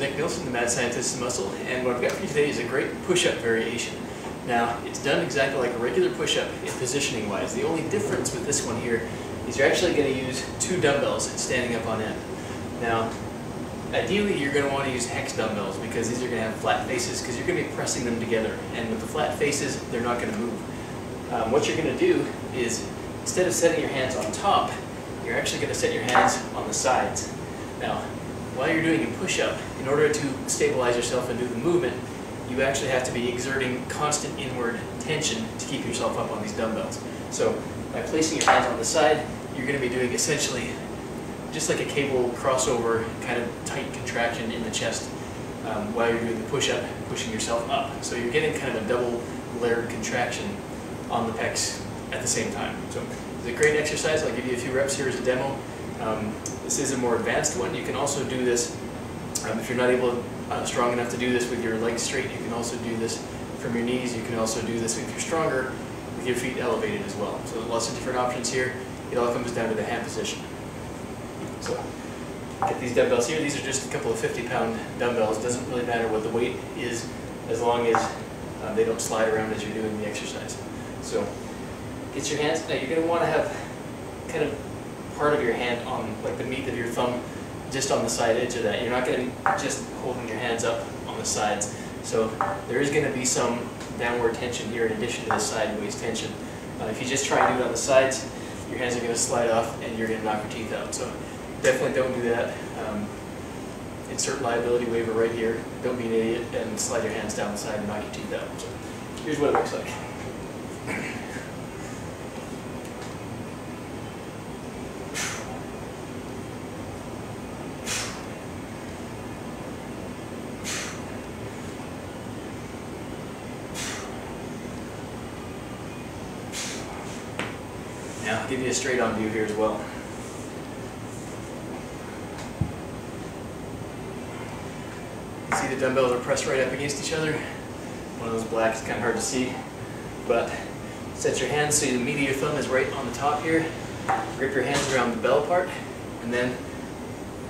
Nick Nilsson, the Mad Scientist of Muscle, and what I've got for you today is a great push-up variation. Now, it's done exactly like a regular push-up in positioning-wise. The only difference with this one here is you're actually going to use two dumbbells standing up on end. Now, ideally you're going to want to use hex dumbbells because these are going to have flat faces because you're going to be pressing them together, and with the flat faces they're not going to move. What you're going to do is, instead of setting your hands on top, you're actually going to set your hands on the sides. Now, while you're doing a push-up, in order to stabilize yourself and do the movement, you actually have to be exerting constant inward tension to keep yourself up on these dumbbells. So by placing your hands on the side, you're going to be doing essentially just like a cable crossover kind of tight contraction in the chest while you're doing the push-up, pushing yourself up. So you're getting kind of a double layered contraction on the pecs at the same time. So it's a great exercise. I'll give you a few reps here as a demo. This is a more advanced one. You can also do this if you're not strong enough to do this with your legs straight. You can also do this from your knees. You can also do this if you're stronger with your feet elevated as well. So lots of different options here. It all comes down to the hand position. So get these dumbbells here. These are just a couple of 50-pound dumbbells. It doesn't really matter what the weight is as long as they don't slide around as you're doing the exercise. So get your hands. Now you're going to want to have kind of part of your hand on like the meat of your thumb just on the side edge of that. You're not going to be just holding your hands up on the sides. So there is going to be some downward tension here in addition to the sideways tension. If you just try and do it on the sides, your hands are going to slide off and you're going to knock your teeth out. So definitely don't do that. Insert liability waiver right here. Don't be an idiot and slide your hands down the side and knock your teeth out. So here's what it looks like. Now I'll give you a straight on view here as well. You can see the dumbbells are pressed right up against each other. One of those blacks is kind of hard to see, but set your hands so the meat of your thumb is right on the top here. Grip your hands around the bell part, and then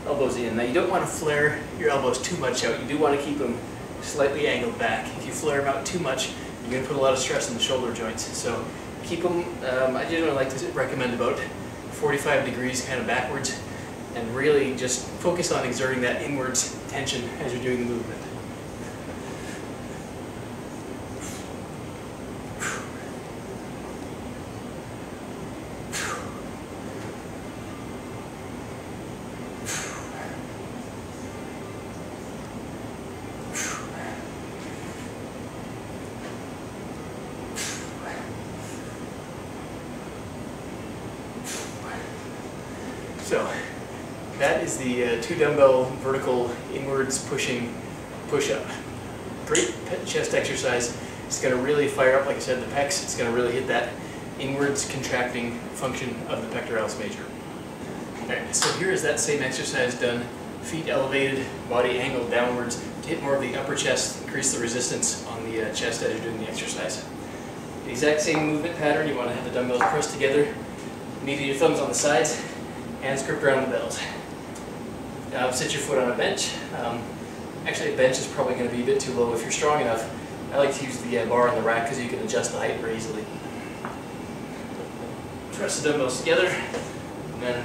elbows in. Now you don't want to flare your elbows too much out. You do want to keep them slightly angled back. If you flare them out too much, you're going to put a lot of stress on the shoulder joints. So keep them, I generally like to recommend about 45 degrees kind of backwards, and really just focus on exerting that inwards tension as you're doing the movement. So that is the 2 dumbbell vertical inwards pushing push-up. Great chest exercise. It's going to really fire up, like I said, the pecs. It's going to really hit that inwards contracting function of the pectoralis major. Alright, so here is that same exercise done, feet elevated, body angled downwards to hit more of the upper chest, increase the resistance on the chest as you're doing the exercise. The exact same movement pattern. You want to have the dumbbells pressed together, meat of your thumbs on the sides, hands gripped around the bells. Sit your foot on a bench. Actually, a bench is probably going to be a bit too low if you're strong enough. I like to use the bar on the rack because you can adjust the height very easily. Press the dumbbells together, and then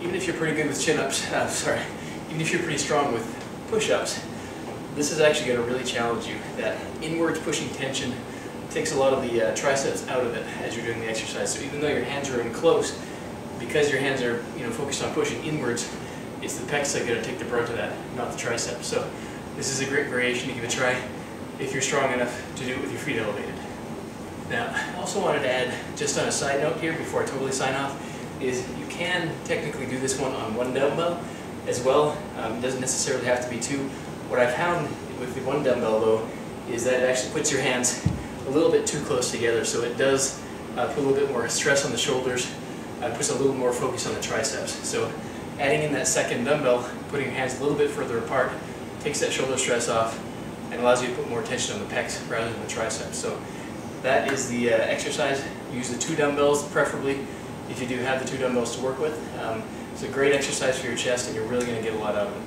even if you're pretty good with chin-ups, even if you're pretty strong with push-ups, this is actually going to really challenge you. That inwards pushing tension takes a lot of the triceps out of it as you're doing the exercise. So even though your hands are in close, because your hands are focused on pushing inwards, it's the pecs that are going to take the brunt of that, not the triceps. So this is a great variation to give a try if you're strong enough to do it with your feet elevated. Now, I also wanted to add, just on a side note here before I totally sign off, is you can technically do this one on one dumbbell, as well. It doesn't necessarily have to be two. What I found with the one dumbbell though is that it actually puts your hands a little bit too close together, so it does put a little bit more stress on the shoulders, puts a little more focus on the triceps. So adding in that second dumbbell, putting your hands a little bit further apart, takes that shoulder stress off and allows you to put more tension on the pecs rather than the triceps. So that is the exercise. Use the two dumbbells preferably if you do have the two dumbbells to work with. It's a great exercise for your chest and you're really going to get a lot out of it.